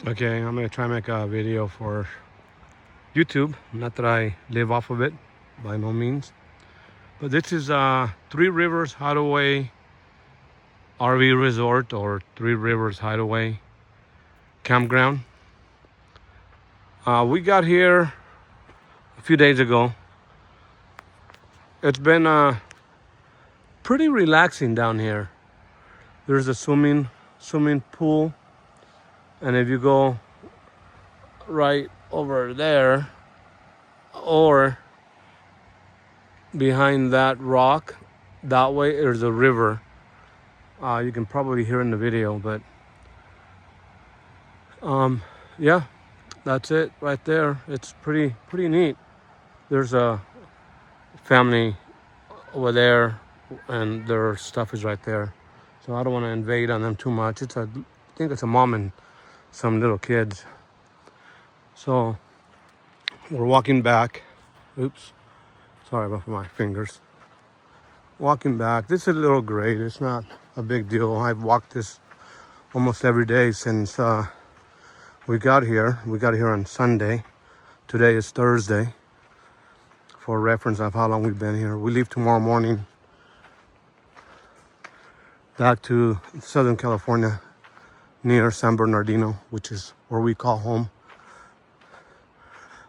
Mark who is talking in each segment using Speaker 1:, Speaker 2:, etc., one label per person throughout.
Speaker 1: Okay, I'm gonna try and make a video for YouTube. Not that I live off of it, by no means. But this is Three Rivers Hideaway RV Resort, or Three Rivers Hideaway Campground. We got here a few days ago. It's been pretty relaxing down here. There's a swimming pool, and if you go right over there or behind that rock, that way there's a river. You can probably hear in the video, but yeah, that's it right there. It's pretty neat. There's a family over there, and their stuff is right there. So I don't want to invade on them too much. I think it's a mom and some little kids. So we're walking back. Oops, sorry about my fingers. Walking back. This is a little great. It's not a big deal. I've walked this almost every day since we got here. We got here on Sunday. Today is Thursday. For reference of how long we've been here. We leave tomorrow morning back to Southern California, near San Bernardino, which is where we call home.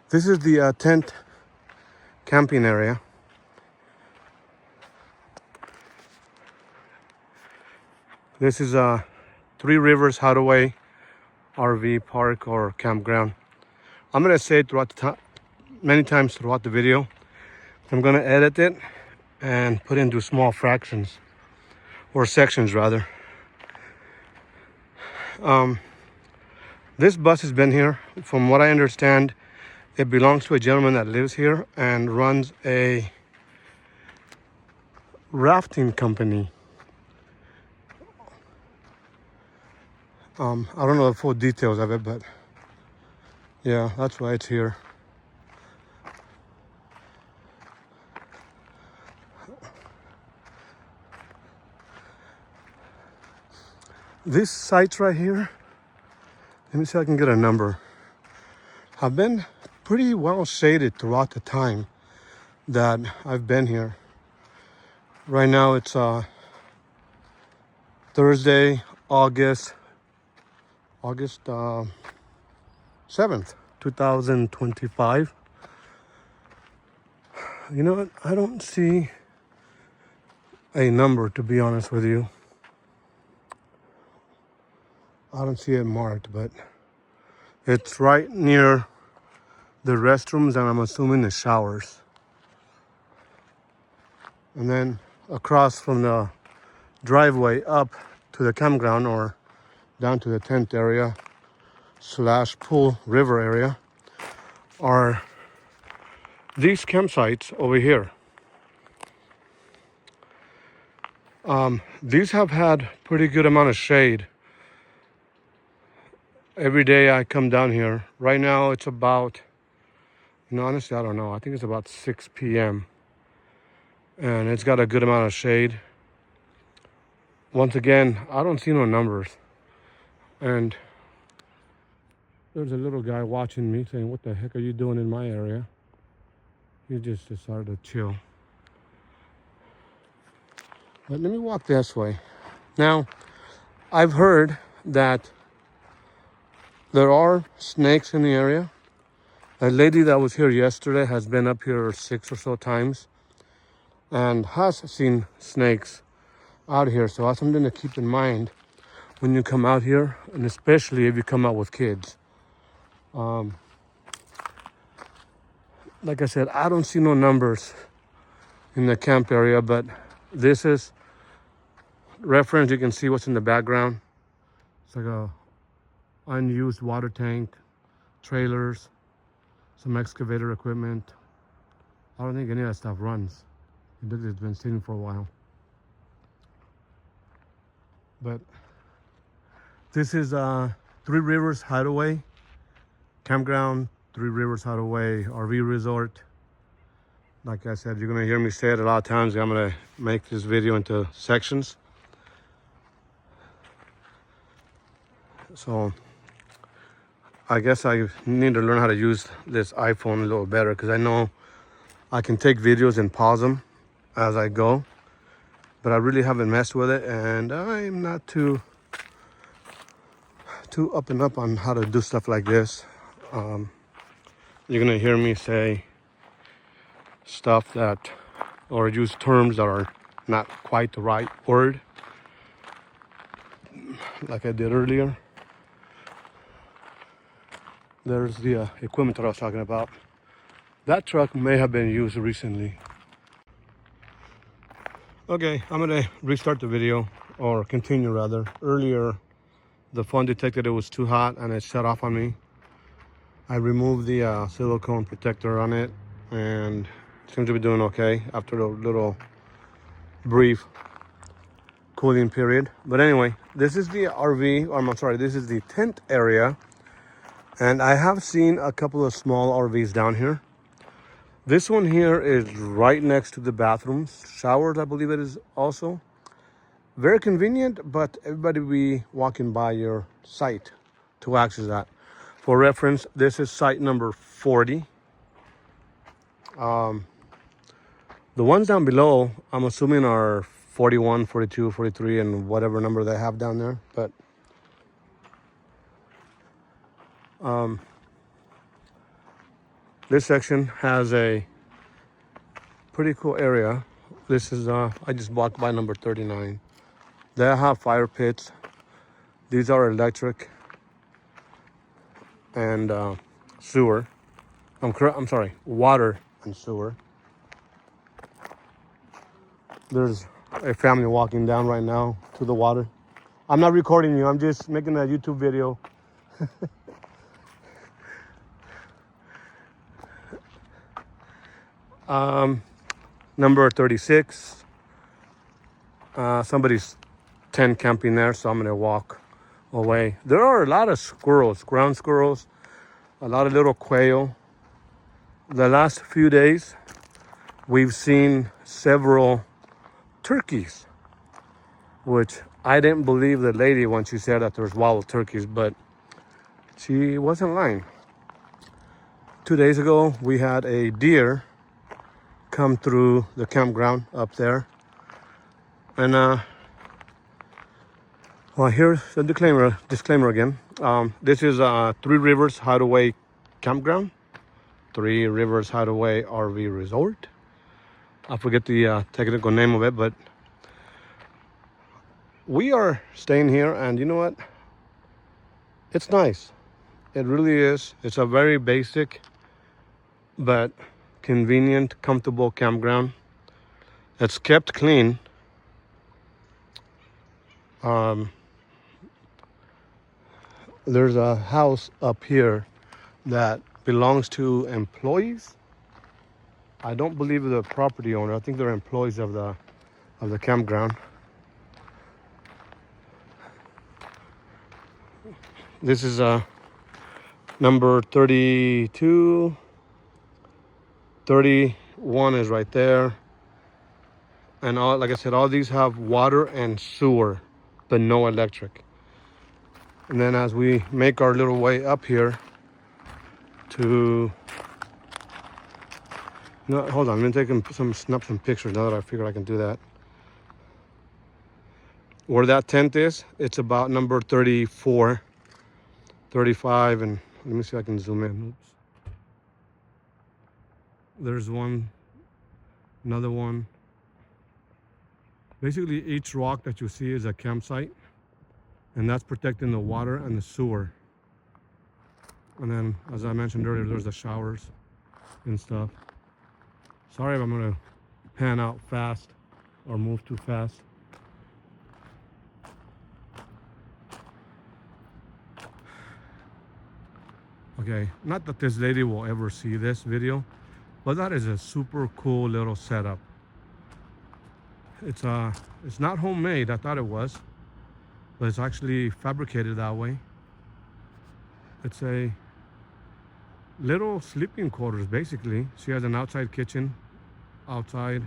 Speaker 1: This is the tent camping area. This is Three Rivers Hideaway RV Park or Campground. I'm gonna say it throughout many times throughout the video. I'm gonna edit it and put into small fractions, or sections rather. This bus has been here. From what I understand, it belongs to a gentleman that lives here and runs a rafting company. I don't know the full details of it, but yeah, that's why it's here. These sites right here, let me see if I can get a number, have been pretty well shaded throughout the time that I've been here. Right now it's Thursday, August 7th, 2025. You know what? I don't see a number, to be honest with you. I don't see it marked, but it's right near the restrooms and I'm assuming the showers. And then across from the driveway up to the campground or down to the tent area / pool river area are these campsites over here. These have had pretty good amount of shade. Every day I come down here. Right now it's about, honestly, I don't know. I think it's about 6 p.m. and it's got a good amount of shade. Once again, I don't see no numbers. And there's a little guy watching me saying, "What the heck are you doing in my area?" He just decided to chill. But let me walk this way. Now, I've heard that there are snakes in the area. A lady that was here yesterday has been up here 6 or so times and has seen snakes out here. So that's something to keep in mind when you come out here, and especially if you come out with kids. Like I said, I don't see no numbers in the camp area, but this is reference. You can see what's in the background. It's like a unused water tank, trailers, some excavator equipment. I don't think any of that stuff runs. It's been sitting for a while. But this is Three Rivers Hideaway Campground, Three Rivers Hideaway RV Resort. Like I said, you're gonna hear me say it a lot of times. I'm gonna make this video into sections. So I guess I need to learn how to use this iPhone a little better, because I know I can take videos and pause them as I go, but I really haven't messed with it, and I'm not too up and up on how to do stuff like this. You're gonna hear me say stuff that, or use terms that are not quite the right word, like I did earlier. There's the equipment that I was talking about. That truck may have been used recently. Okay, I'm gonna restart the video, or continue rather. Earlier, the phone detected it was too hot and it shut off on me. I removed the silicone protector on it, and it seems to be doing okay after a little brief cooling period. But anyway, this is the RV, or I'm sorry, this is the tent area, and I have seen a couple of small RVs down here. This one here is right next to the bathrooms, showers, I believe it is also. Very convenient, but everybody will be walking by your site to access that. For reference, this is site number 40. The ones down below, I'm assuming are 41, 42, 43, and whatever number they have down there. But this section has a pretty cool area. This is, I just walked by number 39. They have fire pits. These are electric and sewer. I'm sorry, water and sewer. There's a family walking down right now to the water. I'm not recording you, I'm just making a YouTube video. Number 36. Somebody's tent camping there, so I'm gonna walk away. There are a lot of squirrels, ground squirrels, a lot of little quail. The last few days, we've seen several turkeys, which I didn't believe the lady when she said that there's wild turkeys, but she wasn't lying. 2 days ago, we had a deer come through the campground up there. And well, here's the disclaimer again. This is Three Rivers Hideaway Campground, Three Rivers Hideaway RV Resort. I forget the technical name of it, but we are staying here, and you know what? It's nice. It really is. It's a very basic but convenient, comfortable campground. It's kept clean. There's a house up here that belongs to employees. I don't believe the property owner. I think they're employees of the campground. This is number 32. 31 is right there. And all, like I said, all these have water and sewer, but no electric. And then as we make our little way up here to, no, hold on, I'm gonna take snap some pictures now that I figure I can do that. Where that tent is, it's about number 34, 35, and let me see if I can zoom in. Oops. There's one, another one. Basically, each rock that you see is a campsite, and that's protecting the water and the sewer. And then, as I mentioned earlier, there's the showers and stuff. Sorry if I'm gonna pan out fast or move too fast. Okay, not that this lady will ever see this video, but that is a super cool little setup. It's not homemade. I thought it was, but it's actually fabricated that way. It's a little sleeping quarters, basically. She has an outside kitchen, outside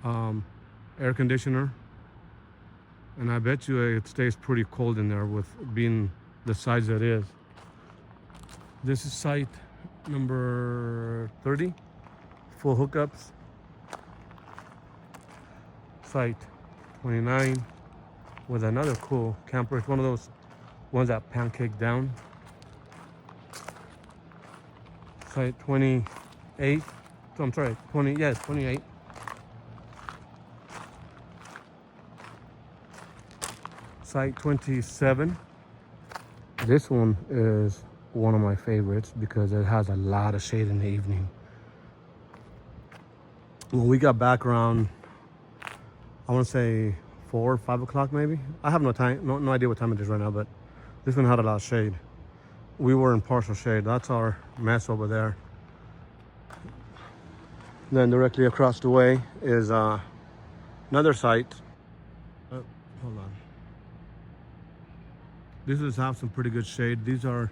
Speaker 1: air conditioner, and I bet you it stays pretty cold in there with being the size it is. This is site number 30, full hookups. Site 29 with another cool camper. It's one of those ones that pancake down. Site 28. So I'm sorry, 20. Yeah, it's 28. Site 27. This one is one of my favorites because it has a lot of shade in the evening. When we got back around, I want to say 4 or 5 o'clock maybe. I have no idea what time it is right now, but this one had a lot of shade. We were in partial shade. That's our mess over there. Then directly across the way is another site. Hold on. This does have some pretty good shade. These are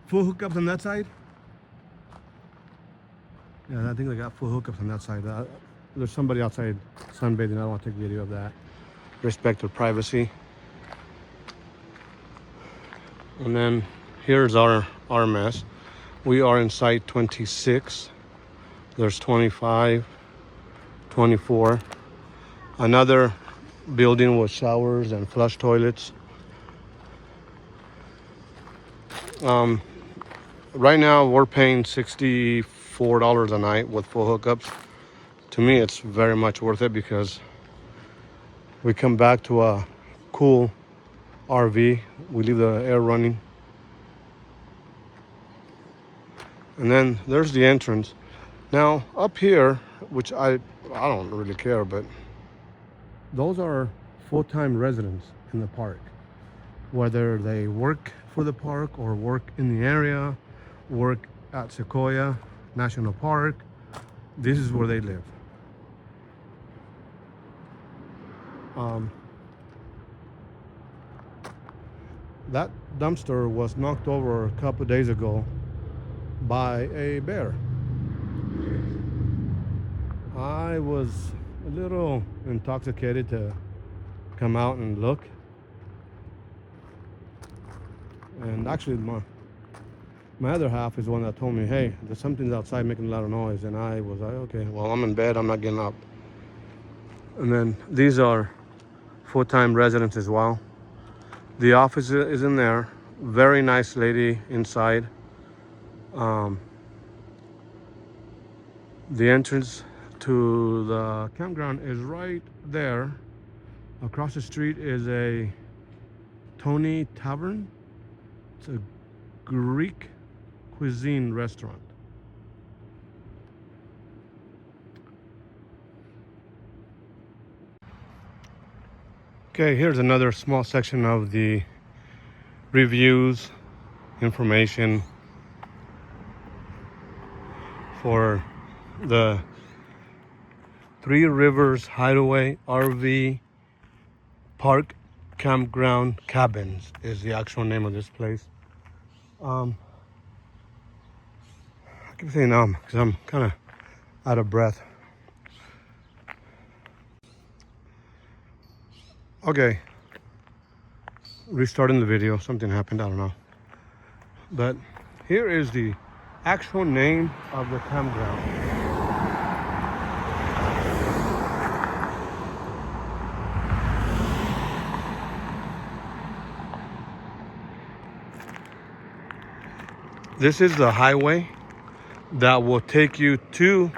Speaker 1: full hookups on that side. Yeah, I think they got full hookups on that side. There's somebody outside sunbathing. I don't want to take video of that. Respect their privacy. And then here's our mess. We are in site 26. There's 25, 24. Another building with showers and flush toilets. Right now we're paying $64 a night with full hookups. To me, it's very much worth it because we come back to a cool RV. We leave the air running. And then there's the entrance. Now up here, which I don't really care, but those are full-time residents in the park. Whether they work for the park or work in the area, work at Sequoia National Park, this is where they live. That dumpster was knocked over a couple of days ago by a bear. I was a little intoxicated to come out and look. And actually my other half is the one that told me, hey, there's something outside making a lot of noise. And I was like, okay, well, I'm in bed, I'm not getting up. And then these are full-time residents as well. The office is in there. Very nice lady inside. The entrance to the campground is right there. Across the street is a Tony Tavern. It's a Greek cuisine restaurant. Okay, here's another small section of the reviews, information for the Threerivershideaway RV Park Campground Cabins is the actual name of this place. I keep saying because I'm kind of out of breath. Okay, restarting the video. Something happened, I don't know. But here is the actual name of the campground. This is the highway that will take you to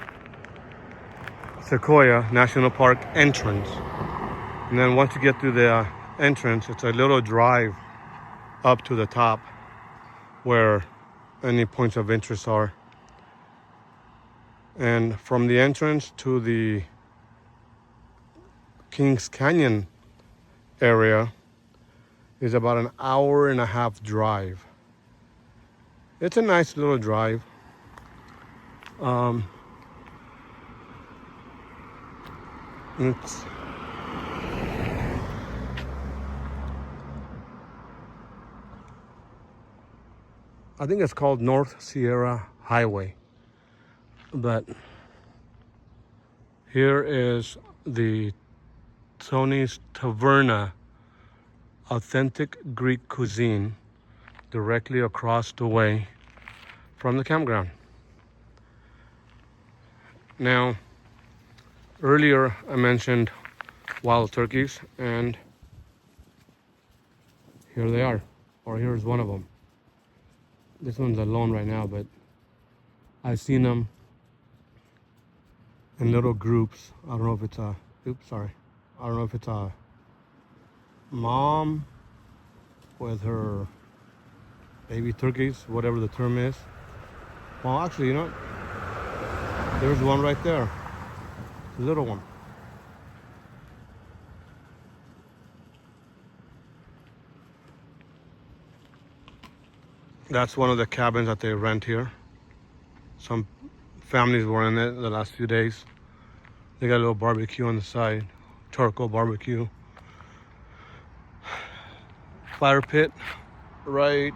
Speaker 1: Sequoia National Park entrance. And then once you get through the entrance, it's a little drive up to the top where any points of interest are. And from the entrance to the Kings Canyon area is about an hour and a half drive. It's a nice little drive. I think it's called North Sierra Highway. But here is the Tony's Taverna, authentic Greek cuisine, directly across the way from the campground. Now, earlier I mentioned wild turkeys, and here they are, or here's one of them. This one's alone right now, but I've seen them in little groups. I don't know if it's a, I don't know if it's a mom with her baby turkeys, whatever the term is. Well, actually, you know what? There's one right there, the little one. That's one of the cabins that they rent here. Some families were in it the last few days. They got a little barbecue on the side, charcoal barbecue. Fire pit, right,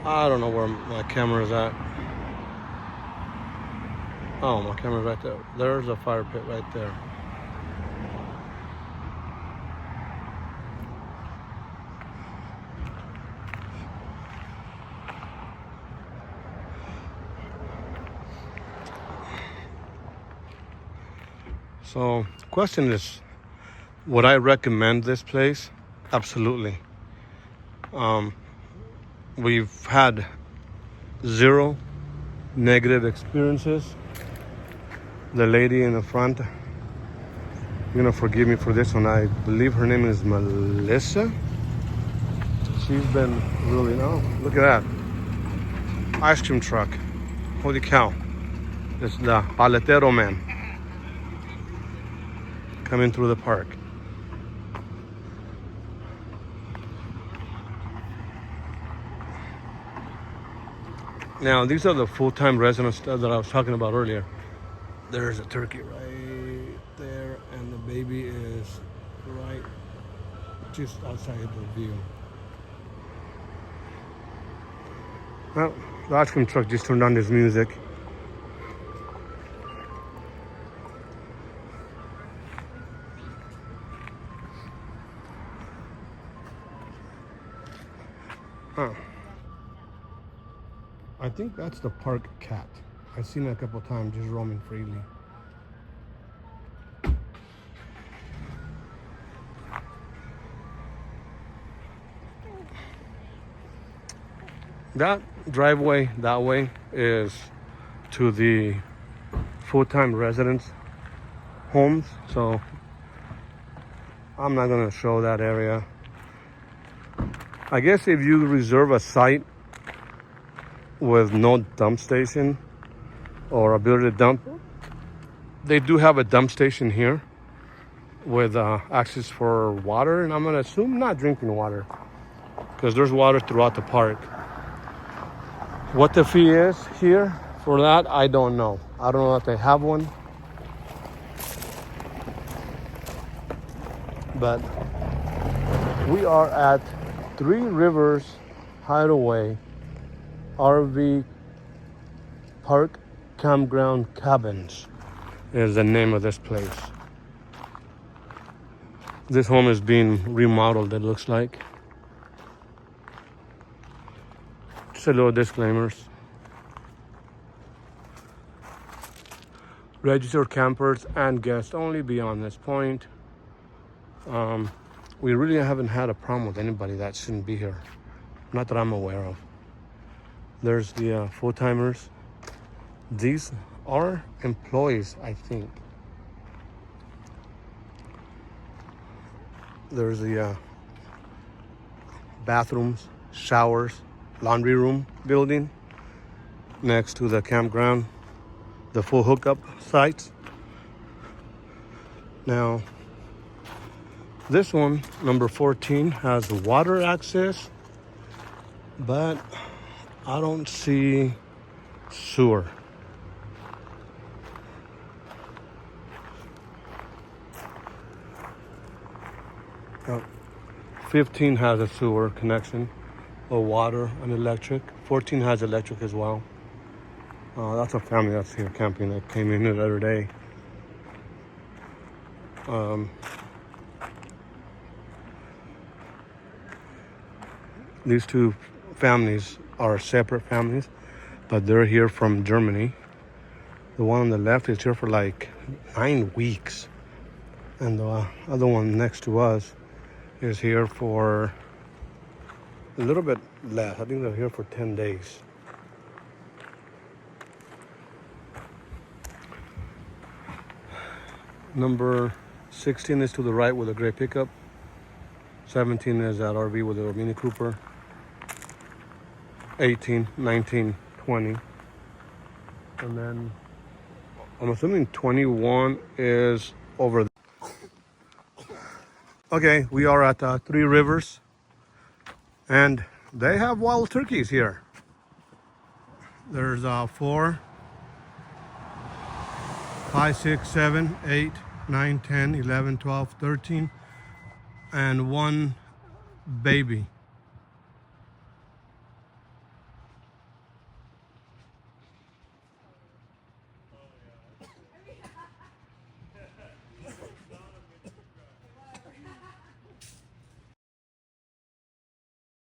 Speaker 1: I don't know where my camera is at. Oh, my camera's right there. There's a fire pit right there. So, question is, would I recommend this place? Absolutely. We've had 0 negative experiences. The lady in the front, you're gonna forgive me for this one. I believe her name is Melissa. She's been really, look at that. Ice cream truck. Holy cow. It's the paletero man coming through the park. Now, these are the full-time residents that I was talking about earlier. There's a turkey right there, and the baby is right just outside the view. Well, the ice cream truck just turned on his music. Huh. I think that's the park cat. I've seen it a couple times just roaming freely. That driveway that way is to the full-time residents' homes, so I'm not gonna show that area. I guess if you reserve a site with no dump station or ability to dump, they do have a dump station here with access for water, and I'm gonna assume not drinking water, because there's water throughout the park. What the fee is here for that, I don't know. I don't know if they have one, but we are at Threerivershideaway RV Park Campground Cabins is the name of this place. This home is being remodeled, it looks like. Just a little disclaimers. Registered campers and guests only beyond this point. We really haven't had a problem with anybody that shouldn't be here. Not that I'm aware of. There's the full-timers. These are employees, I think. There's the bathrooms, showers, laundry room building next to the campground, the full hookup sites. Now, this one, number 14, has water access, but I don't see sewer. Oh, 15 has a sewer connection, or water and electric. 14 has electric as well. That's a family that's here camping that came in the other day. These two families are separate families, but they're here from Germany. The one on the left is here for like 9 weeks. And the other one next to us is here for a little bit less. I think they're here for 10 days. Number 16 is to the right with a gray pickup. 17 is that RV with a Mini Cooper. 18, 19, 20. And then I'm assuming 21 is over there. Okay, we are at Three Rivers. And they have wild turkeys here. There's 4, 5, 6, 7, 8, 9, 10, 11, 12, 13, and 1 baby.